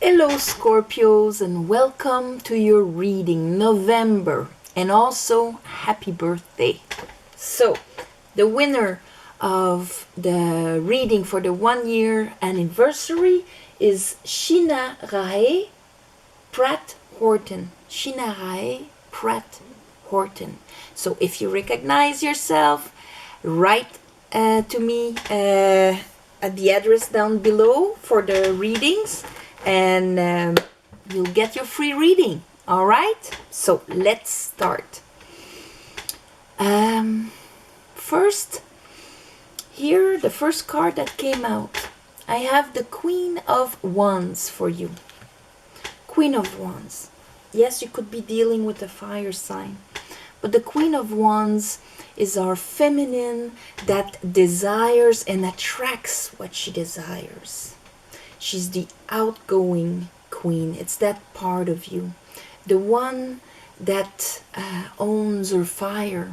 Hello Scorpios, and welcome to your reading November, and also happy birthday. So the winner of the reading for the 1 year anniversary is Chinaraé, Pratt, Horton. Chinaraé, Pratt, Horton. So if you recognize yourself, write to me at the address down below for the readings, and you'll get your free reading. All right, so let's start. First, here the first card that came out, I have the Queen of Wands for you. Queen of Wands. Yes, you could be dealing with a fire sign, but the Queen of Wands is our feminine that desires and attracts what she desires. She's the outgoing queen. It's that part of you. The one that owns her fire,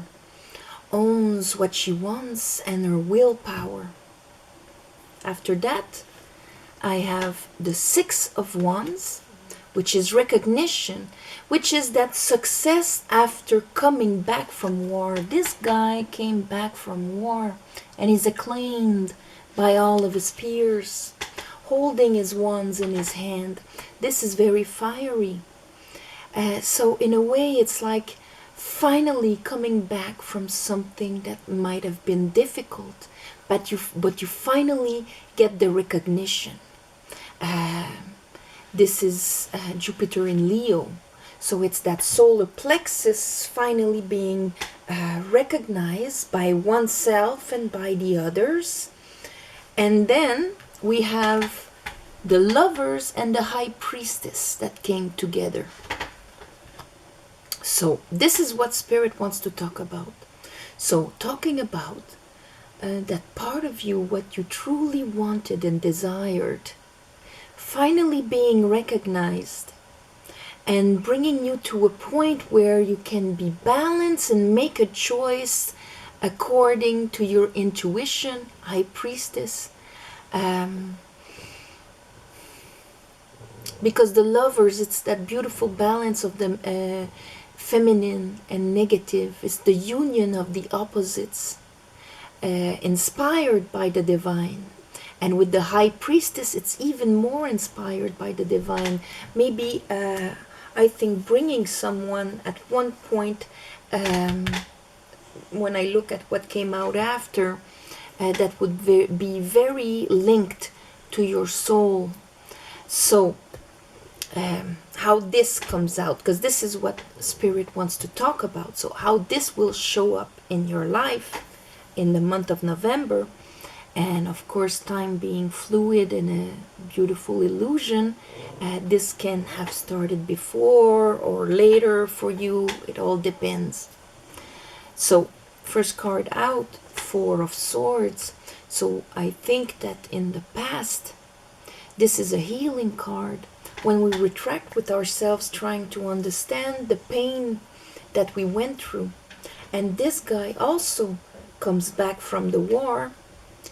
owns what she wants and her willpower. After that, I have the Six of Wands, which is recognition, which is that success after coming back from war. This guy came back from war and he's acclaimed by all of his peers, holding his wands in his hand. This is very fiery. So in a way, it's like finally coming back from something that might have been difficult, but you finally get the recognition. This is Jupiter in Leo, so it's that solar plexus finally being recognized by oneself and by the others. And then we have the Lovers and the High Priestess that came together. So this is what Spirit wants to talk about. So talking about that part of you, what you truly wanted and desired, finally being recognized and bringing you to a point where you can be balanced and make a choice according to your intuition. High Priestess. Because the Lovers, it's that beautiful balance of the feminine and negative. It's the union of the opposites, inspired by the divine. And with the High Priestess, it's even more inspired by the divine. Maybe, I think, bringing someone at one point, when I look at what came out after, that would be very linked to your soul. So, how this comes out, because this is what Spirit wants to talk about. So how this will show up in your life in the month of November. And of course, time being fluid and a beautiful illusion, this can have started before or later for you. It all depends. So first card out, Four of Swords. So I think that in the past, this is a healing card. When we retract with ourselves, trying to understand the pain that we went through. And this guy also comes back from the war.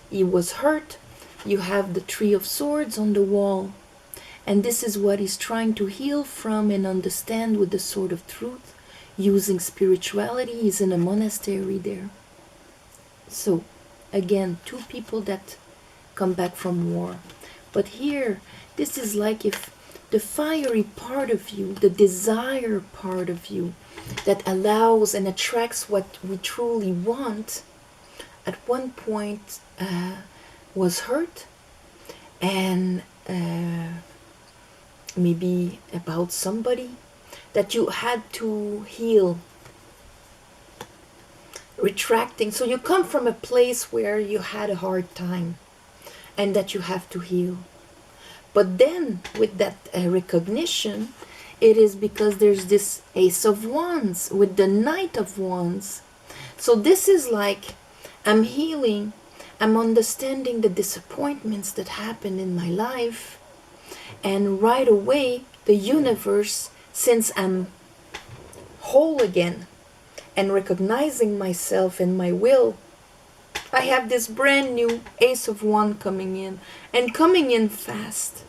He was hurt. You have the Three of Swords on the wall. And this is what he's trying to heal from and understand with the Sword of Truth, using spirituality. He's in a monastery there. So, again, two people that come back from war. But here, this is like if the fiery part of you, the desire part of you, that allows and attracts what we truly want, at one point was hurt, and maybe about somebody that you had to heal, retracting. So you come from a place where you had a hard time and that you have to heal. But then with that recognition, it is because there's this Ace of Wands with the Knight of Wands. So this is like, I'm healing, I'm understanding the disappointments that happened in my life, and right away the universe, since I'm whole again and recognizing myself and my will, I have this brand new Ace of Wands coming in, and coming in fast.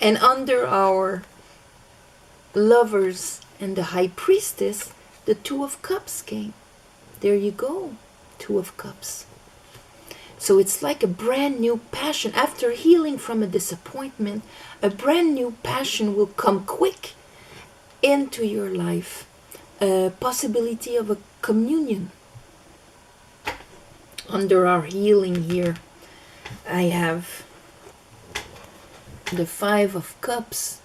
And under our Lovers and the High Priestess, the Two of Cups came. There you go, Two of Cups. So it's like a brand new passion. After healing from a disappointment, a brand new passion will come quick into your life. A possibility of a communion. Under our healing here, I have the Five of Cups,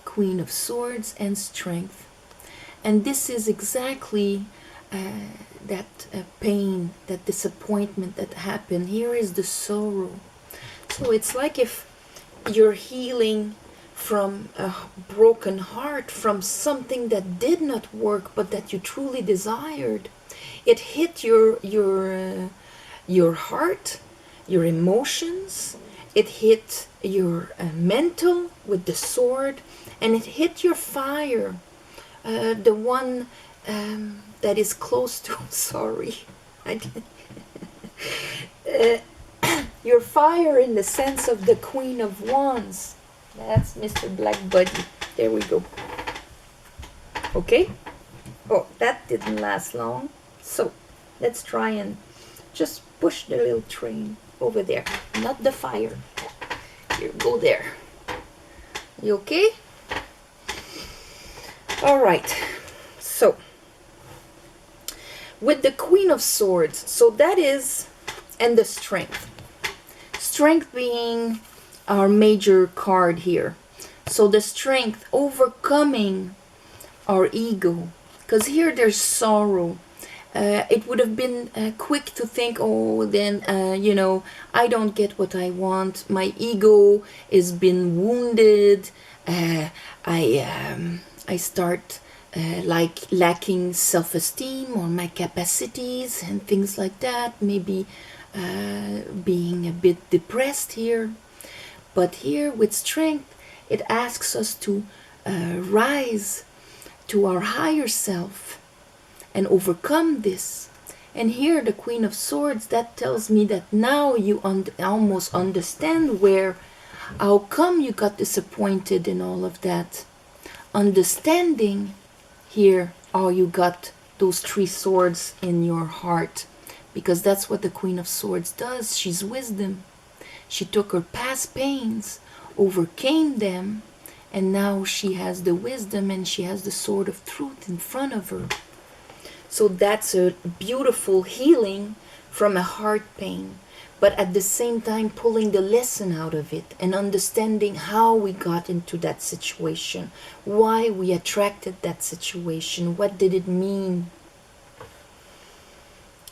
Queen of Swords, and Strength. And this is exactly that pain, that disappointment that happened. Here is the sorrow. So it's like if you're healing from a broken heart, from something that did not work but that you truly desired. It hit your heart, your emotions. It hit your mental with the sword, and it hit your fire, the one that is close to. Sorry, your fire in the sense of the Queen of Wands. That's Mr. Black Buddy. There we go. Okay. Oh, that didn't last long. So let's try and just push the little train over there. Not the fire. Here, go there. You okay? All right. So with the Queen of Swords, so that is, and the Strength. Strength being our major card here. So the Strength, overcoming our ego, because here there's sorrow. It would have been quick to think, oh, then you know, I don't get what I want, my ego is been wounded, I start like lacking self-esteem or my capacities and things like that, maybe being a bit depressed here. But here with Strength, it asks us to rise to our higher self and overcome this. And here the Queen of Swords, that tells me that now you almost understand how come you got disappointed in all of that. Understanding here how you got those three swords in your heart, because that's what the Queen of Swords does. She's wisdom. She took her past pains, overcame them, and now she has the wisdom and she has the sword of truth in front of her. So that's a beautiful healing from a heart pain, but at the same time pulling the lesson out of it and understanding how we got into that situation, why we attracted that situation, what did it mean.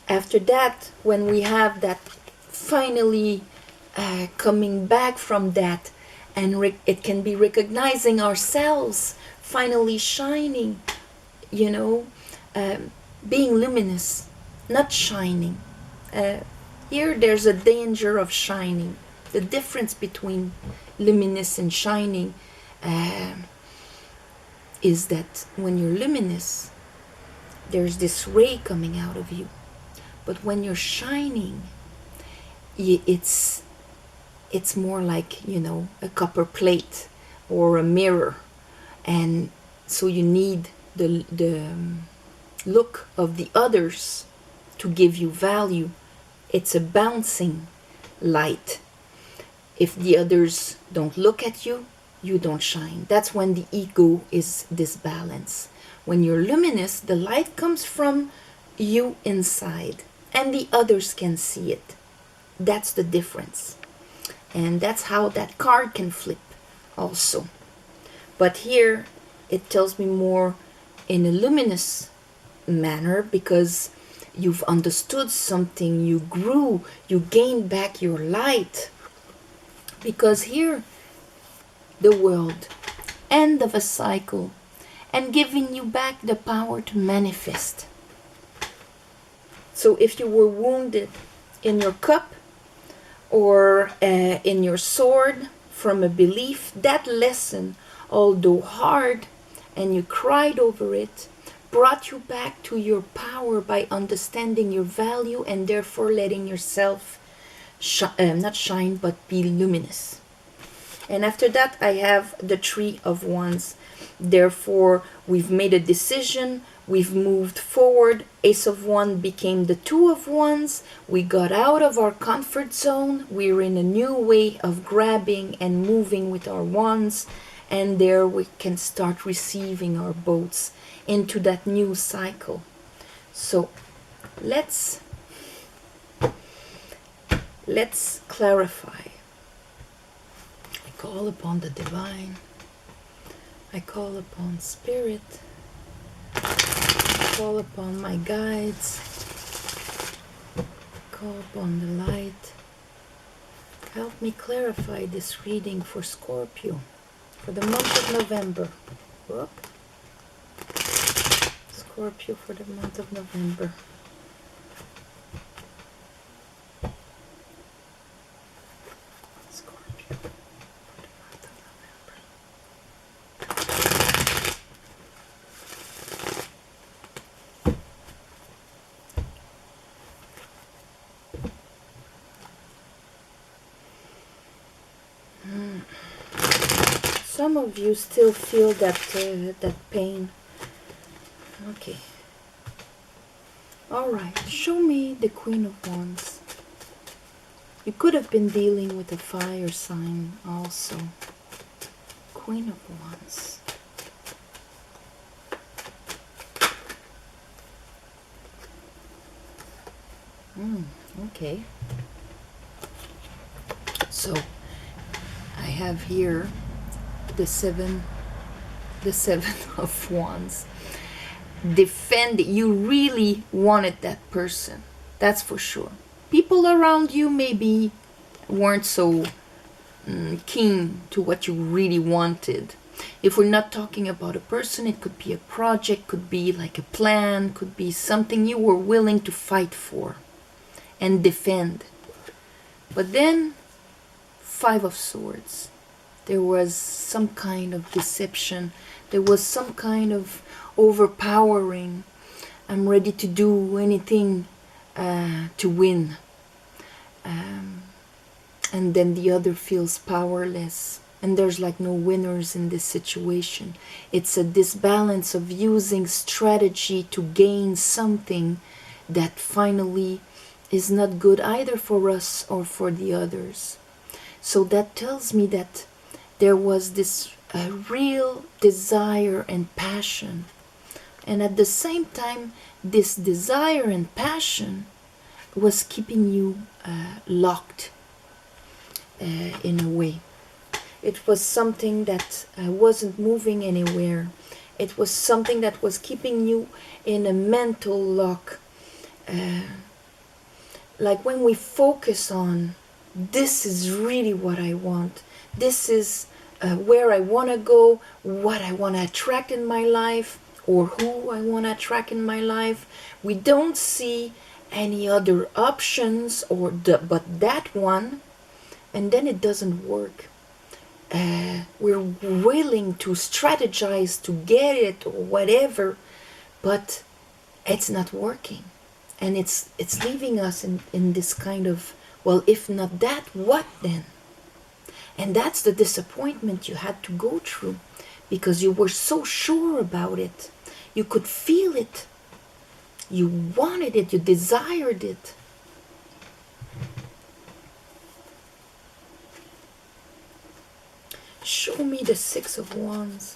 After that, when we have that finally coming back from that, and it can be recognizing ourselves finally shining, you know, being luminous, not shining. Here there's a danger of shining. The difference between luminous and shining is that when you're luminous, there's this ray coming out of you. But when you're shining, it's more like, you know, a copper plate or a mirror. And so you need the look of the others to give you value. It's a bouncing light. If the others don't look at you, you don't shine. That's when the ego is disbalanced. When you're luminous, the light comes from you inside, and the others can see it. That's the difference. And that's how that card can flip also. But here it tells me more in a luminous manner, because you've understood something, you grew, you gained back your light. Because here, the world, end of a cycle, and giving you back the power to manifest. So if you were wounded in your cup or in your sword from a belief, that lesson, although hard and you cried over it, brought you back to your power by understanding your value and therefore letting yourself not shine but be luminous. And after that, I have the Three of Wands. Therefore, we've made a decision. We've moved forward. Ace of Wands became the Two of Wands. We got out of our comfort zone. We're in a new way of grabbing and moving with our wands. And there we can start receiving our boats into that new cycle. So let's clarify. I call upon the divine. I call upon spirit. I call upon my guides. I call upon the light. Help me clarify this reading for Scorpio for the month of November. Whoop. Scorpio for the month of November. Scorpio for the month of November. Some of you still feel that pain. Okay. All right. Show me the Queen of Wands. You could have been dealing with a fire sign also. Queen of Wands. Okay. So I have here the seven of Wands. Defend. You really wanted that person, that's for sure. People around you maybe weren't so keen to what you really wanted. If we're not talking about a person, it could be a project, could be like a plan, could be something you were willing to fight for and defend. But then Five of Swords. There was some kind of deception. There was some kind of overpowering. I'm ready to do anything to win. And then the other feels powerless. And there's like no winners in this situation. It's a disbalance of using strategy to gain something that finally is not good either for us or for the others. So that tells me that there was this real desire and passion. And at the same time, this desire and passion was keeping you locked in a way. It was something that wasn't moving anywhere. It was something that was keeping you in a mental lock. Like when we focus on, this is really what I want. This is where I want to go, what I want to attract in my life, or who I want to attract in my life. We don't see any other options but that one, and then it doesn't work. We're willing to strategize to get it or whatever, but it's not working. And it's leaving us in this kind of, well, if not that, what then? And that's the disappointment you had to go through, because you were so sure about it. You could feel it. You wanted it. You desired it. Show me the Six of Wands.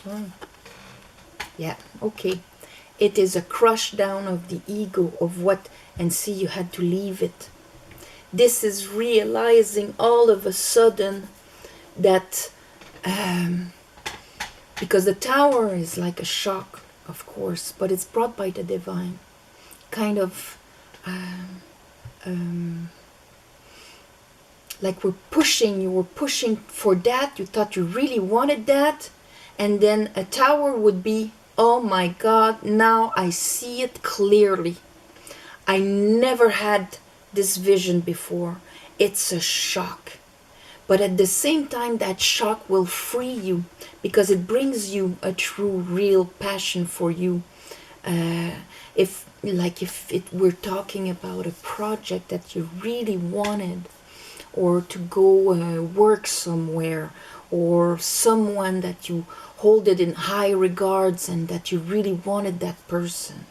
Oh. Yeah, okay. It is a crush down of the ego of what, and see, you had to leave it. This is realizing all of a sudden that, because the Tower is like a shock, of course, but it's brought by the divine. Kind of, like you were pushing for that, you thought you really wanted that, and then a Tower would be, oh my God, now I see it clearly. I never had this vision before. It's a shock. But at the same time, that shock will free you, because it brings you a true, real passion for you. If it we're talking about a project that you really wanted, or to go work somewhere, or someone that you hold it in high regards and that you really wanted that person,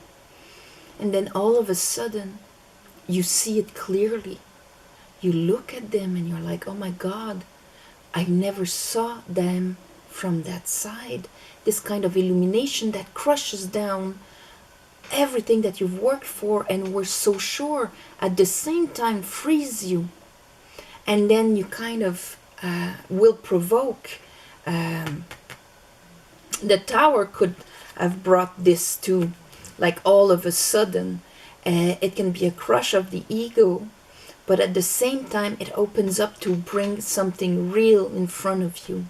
and then all of a sudden you see it clearly. You look at them and you're like, oh my God, I never saw them from that side. This kind of illumination that crushes down everything that you've worked for and were so sure, at the same time frees you. And then you kind of will provoke. The Tower could have brought this to, like, all of a sudden it can be a crush of the ego, but at the same time it opens up to bring something real in front of you.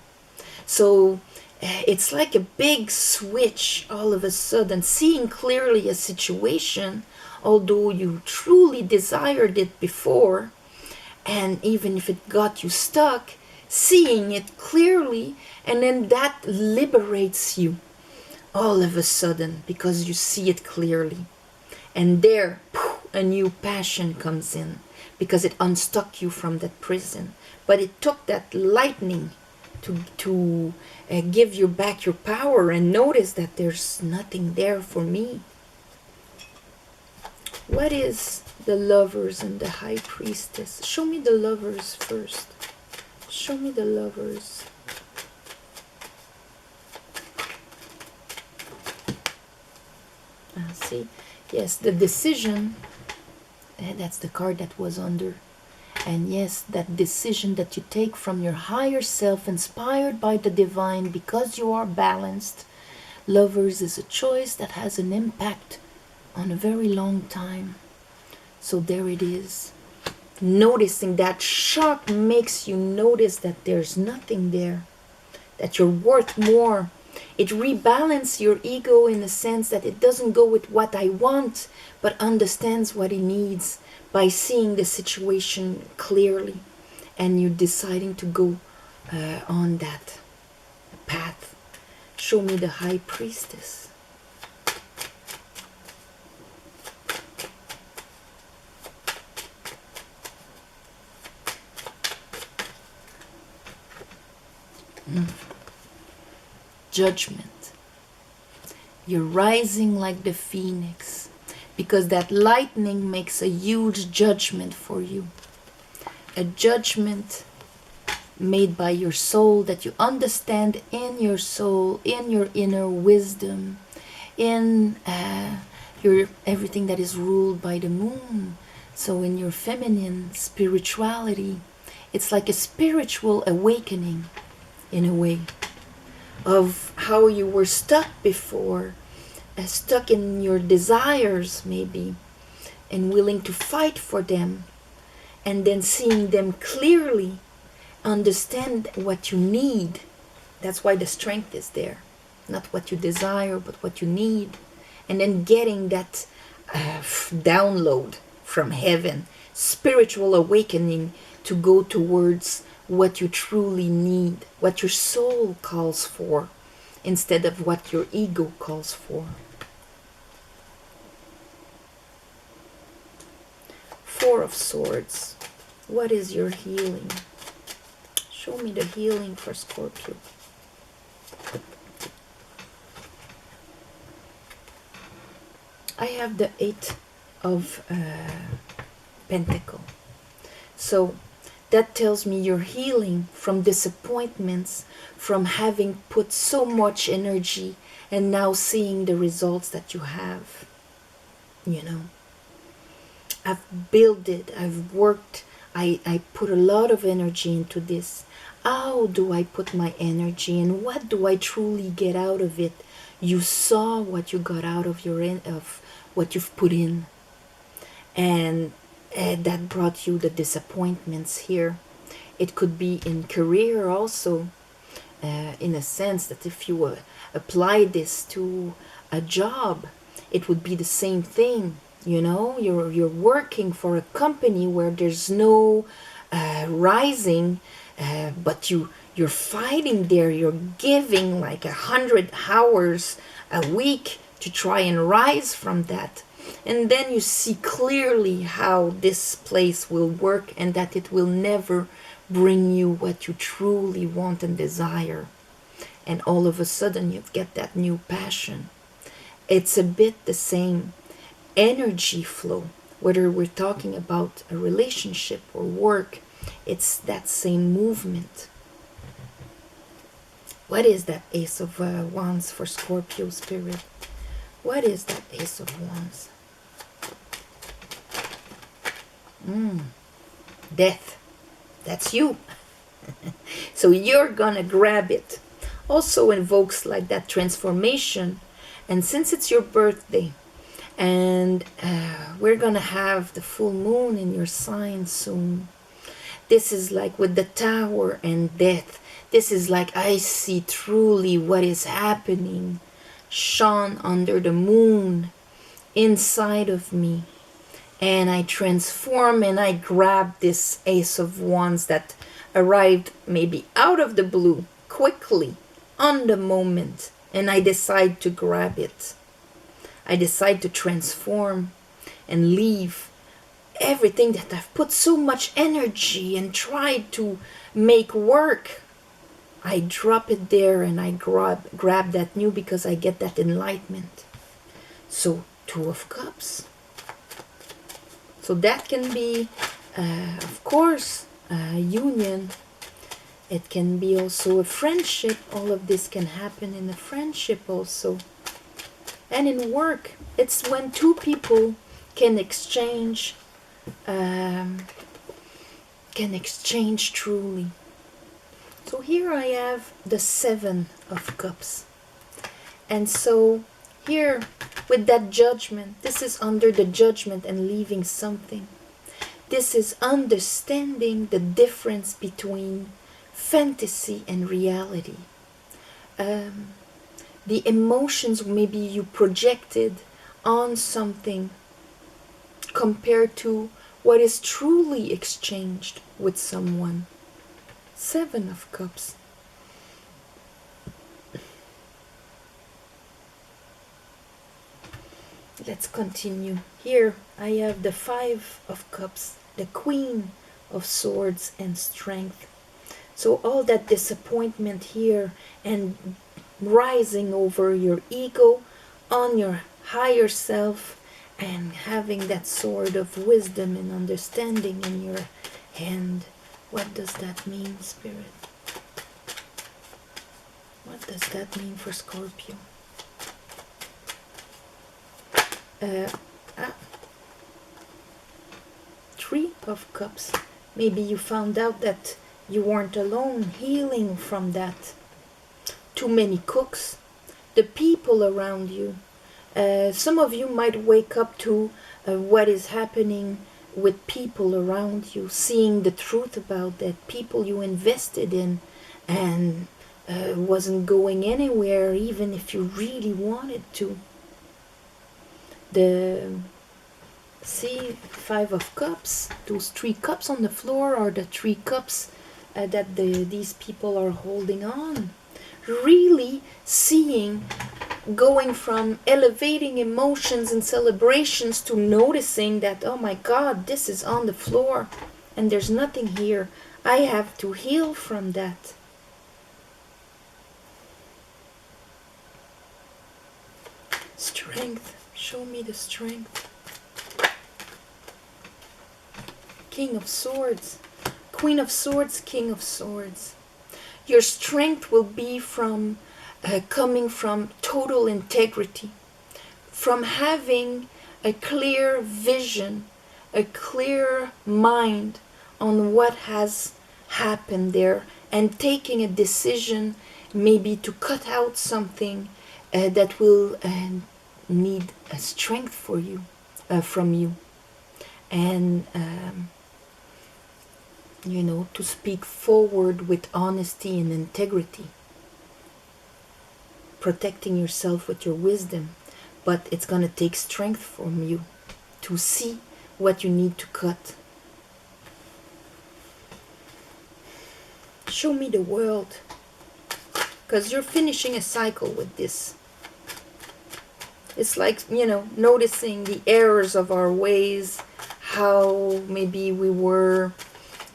So it's like a big switch all of a sudden, seeing clearly a situation, although you truly desired it before, and even if it got you stuck, seeing it clearly, and then that liberates you all of a sudden because you see it clearly. And there, a new passion comes in because it unstuck you from that prison. But it took that lightning to give you back your power and notice that there's nothing there for me. What is the Lovers and the High Priestess? Show me the Lovers first. Show me the Lovers. See? Yes, the decision. That's the card that was under. And yes, that decision that you take from your higher self, inspired by the divine, because you are balanced. Lovers is a choice that has an impact on a very long time. So there it is. Noticing that shock makes you notice that there's nothing there, that you're worth more. It rebalances your ego in the sense that it doesn't go with what I want, but understands what it needs by seeing the situation clearly, and you're deciding to go on that path. Show me the High Priestess. Judgment. You're rising like the phoenix because that lightning makes a huge judgment for you. A judgment made by your soul that you understand in your soul, in your inner wisdom, in your everything that is ruled by the moon. So in your feminine spirituality, it's like a spiritual awakening in a way of how you were stuck before, stuck in your desires maybe, and willing to fight for them, and then seeing them clearly, understand what you need. That's why the strength is there, not what you desire but what you need, and then getting that download from heaven, spiritual awakening to go towards what you truly need, what your soul calls for, instead of what your ego calls for. Four of Swords. What is your healing? Show me the healing for Scorpio. I have the Eight of Pentacles. So that tells me you're healing from disappointments, from having put so much energy and now seeing the results that you have. You know, I've built it, I've worked, I put a lot of energy into this. How do I put my energy and what do I truly get out of it? You saw what you got out of what you've put in, and that brought you the disappointments here. It could be in career also, in a sense that if you apply this to a job, it would be the same thing. You know, you're working for a company where there's no rising, but you're fighting there. You're giving like 100 hours a week to try and rise from that. And then you see clearly how this place will work, and that it will never bring you what you truly want and desire. And all of a sudden you get that new passion. It's a bit the same energy flow, whether we're talking about a relationship or work. It's that same movement. What is that Ace of Wands for Scorpio spirit? What is that Ace of Wands? Death. That's you. So you're gonna grab it. Also invokes like that transformation. And since it's your birthday, and we're gonna have the full moon in your sign soon, this is like with the Tower and death. This is like, I see truly what is happening, shone under the moon inside of me. And I transform and I grab this Ace of Wands that arrived maybe out of the blue, quickly, on the moment. And I decide to grab it. I decide to transform and leave everything that I've put so much energy and tried to make work. I drop it there and I grab that new, because I get that enlightenment. So, Two of Cups. So that can be, of course, a union. It can be also a friendship. All of this can happen in a friendship also. And in work, it's when two people can exchange truly. So here I have the Seven of Cups. And so here with that judgment, this is under the judgment and leaving something. This is understanding the difference between fantasy and reality. The emotions maybe you projected on something compared to what is truly exchanged with someone. Seven of Cups. Let's continue. Here I have the Five of Cups, the Queen of Swords and Strength. So all that disappointment here and rising over your ego on your higher self and having that sword of wisdom and understanding in your hand. What does that mean, Spirit? What does that mean for Scorpio? Three of Cups. Maybe you found out that you weren't alone, healing from that. Too many cooks. The people around you. Some of you might wake up to what is happening with people around you, seeing the truth about that, people you invested in and wasn't going anywhere even if you really wanted to. The Five of Cups, those three cups on the floor are the three cups that these people are holding on. Really seeing, going from elevating emotions and celebrations to noticing that, oh my God, this is on the floor and there's nothing here. I have to heal from that. Strength. Show me the strength. King of Swords. Queen of Swords, King of Swords. Your strength will be from coming from total integrity, from having a clear vision, a clear mind on what has happened there, and taking a decision maybe to cut out something that will need a strength for you, from you, and you know, to speak forward with honesty and integrity, protecting yourself with your wisdom. But it's going to take strength from you to see what you need to cut. Show me the world, because you're finishing a cycle with this. It's like, you know, noticing the errors of our ways, how maybe we were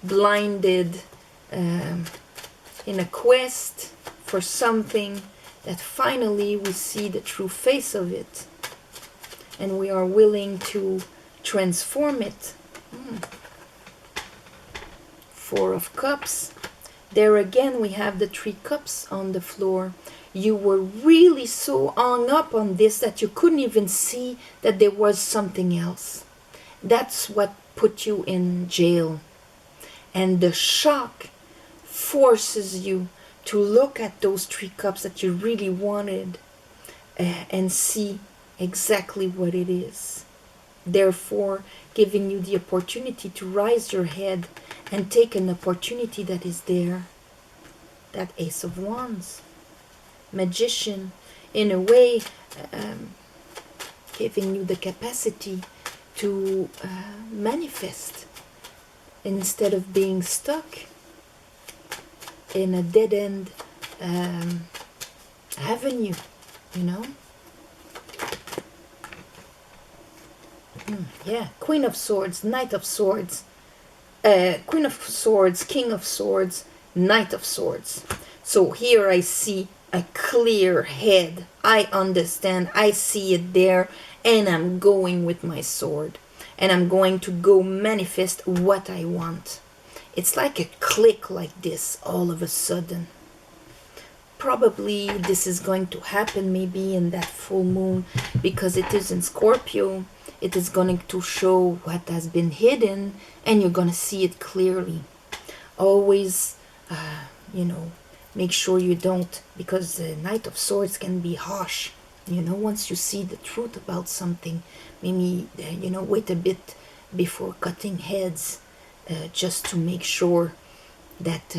blinded in a quest for something, that finally we see the true face of it and we are willing to transform it. Four of Cups. There again we have the 3 cups on the floor. You were really so hung up on this that you couldn't even see that there was something else. That's what put you in jail. And the shock forces you to look at those 3 cups that you really wanted and see exactly what it is. Therefore, giving you the opportunity to raise your head and take an opportunity that is there. That Ace of Wands. Magician, in a way, giving you the capacity to manifest instead of being stuck in a dead-end avenue, you know? Yeah, Queen of Swords, Knight of Swords, Queen of Swords, King of Swords, Knight of Swords. So here I see a clear head. I understand, I see it there, and I'm going with my sword. And I'm going to go manifest what I want. It's like a click like this all of a sudden. Probably this is going to happen maybe in that full moon, because it is in Scorpio. It is going to show what has been hidden, and you're going to see it clearly. Always, you know, make sure you don't, because the Knight of Swords can be harsh. You know, once you see the truth about something, maybe, you know, wait a bit before cutting heads, just to make sure that,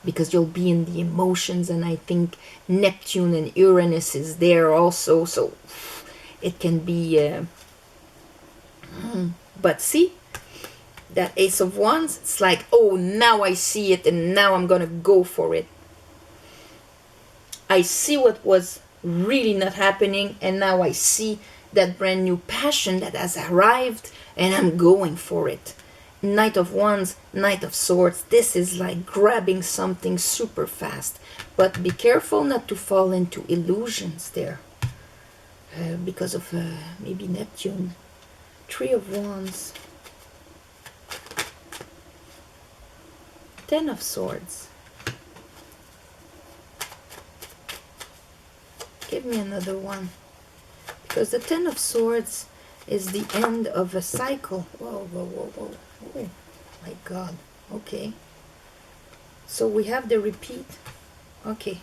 because you'll be in the emotions, and I think Neptune and Uranus is there also, so it can be... But see, that Ace of Wands, it's like, oh, now I see it, and now I'm gonna go for it. I see what was really not happening, and now I see that brand new passion that has arrived, and I'm going for it. Knight of Wands, Knight of Swords, this is like grabbing something super fast. But be careful not to fall into illusions there, because of maybe Neptune. 3 of Wands, 10 of Swords. Give me another one, because the 10 of Swords is the end of a cycle. Whoa, whoa, whoa, whoa. Oh my God. Okay. So we have the repeat. Okay.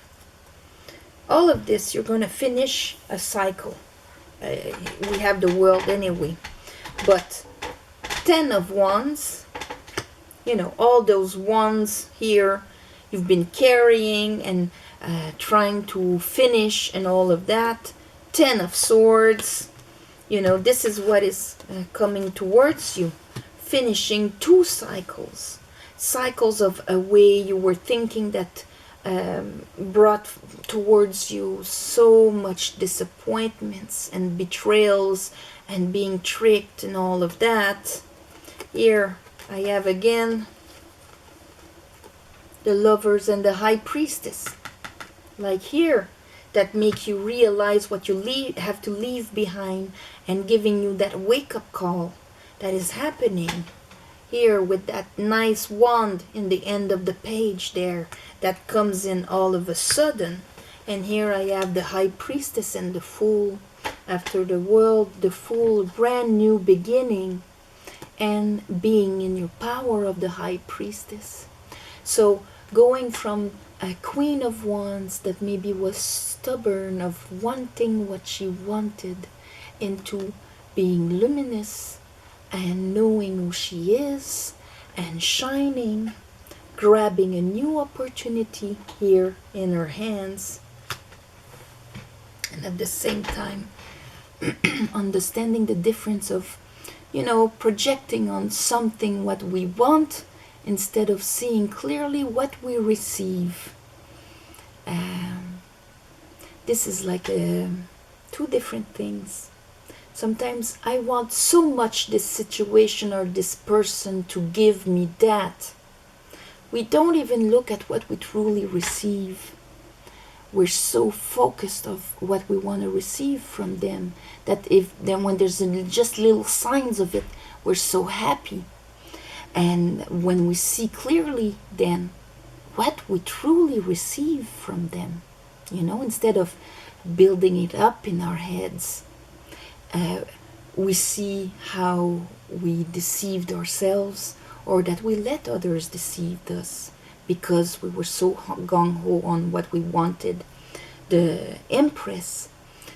All of this, you're going to finish a cycle. We have the world anyway. But 10 of Wands, you know, all those wands here you've been carrying and trying to finish and all of that. 10 of Swords, you know, this is what is coming towards you. Finishing 2 cycles. Cycles of a way you were thinking that brought towards you so much disappointments and betrayals and being tricked and all of that. Here I have again the Lovers and the High Priestess. Like here, that make you realize what you have to leave behind, and giving you that wake-up call that is happening. Here with that nice wand in the end of the page there, that comes in all of a sudden. And here I have the High Priestess and the Fool. After the world, the Fool, brand new beginning, and being in your power of the High Priestess. So going from a Queen of Wands that maybe was stubborn of wanting what she wanted, into being luminous and knowing who she is and shining, grabbing a new opportunity here in her hands, and at the same time understanding the difference of, you know, projecting on something what we want instead of seeing clearly what we receive. This is like the two different things. Sometimes I want so much this situation or this person to give me that. We don't even look at what we truly receive. We're so focused of what we want to receive from them that when there's just little signs of it, we're so happy. And when we see clearly then what we truly receive from them, instead of building it up in our heads, we see how we deceived ourselves, or that we let others deceive us because we were so gung-ho on what we wanted. The Empress,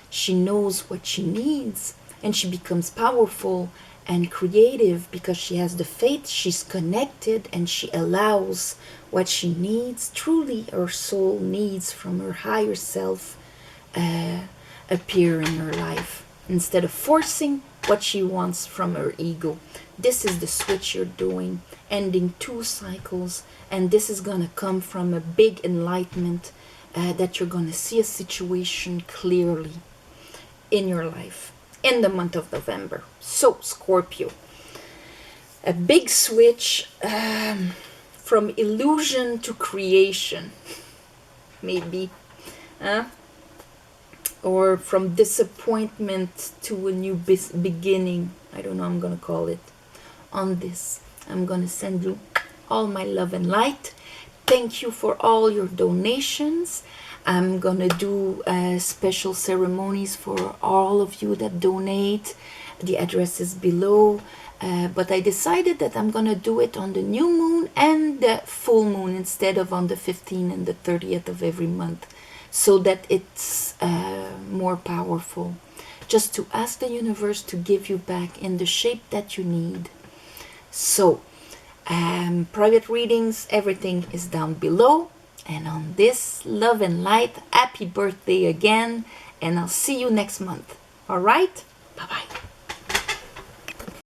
she knows what she needs, and she becomes powerful and creative because she has the faith, she's connected, and she allows what she needs, truly her soul needs from her higher self, appear in her life, instead of forcing what she wants from her ego. This is the switch you're doing, ending 2 cycles, and this is going to come from a big enlightenment, that you're going to see a situation clearly in your life in the month of November. So, Scorpio, a big switch, from illusion to creation, maybe, or from disappointment to a new beginning. I don't know, I'm going to call it. On this, I'm going to send you all my love and light. Thank you for all your donations. I'm going to do special ceremonies for all of you that donate. The address is below. But I decided that I'm going to do it on the new moon and the full moon instead of on the 15th and the 30th of every month, so that it's more powerful. Just to ask the universe to give you back in the shape that you need. So, private readings, everything is down below. And on this, love and light, happy birthday again. And I'll see you next month. All right? Bye-bye.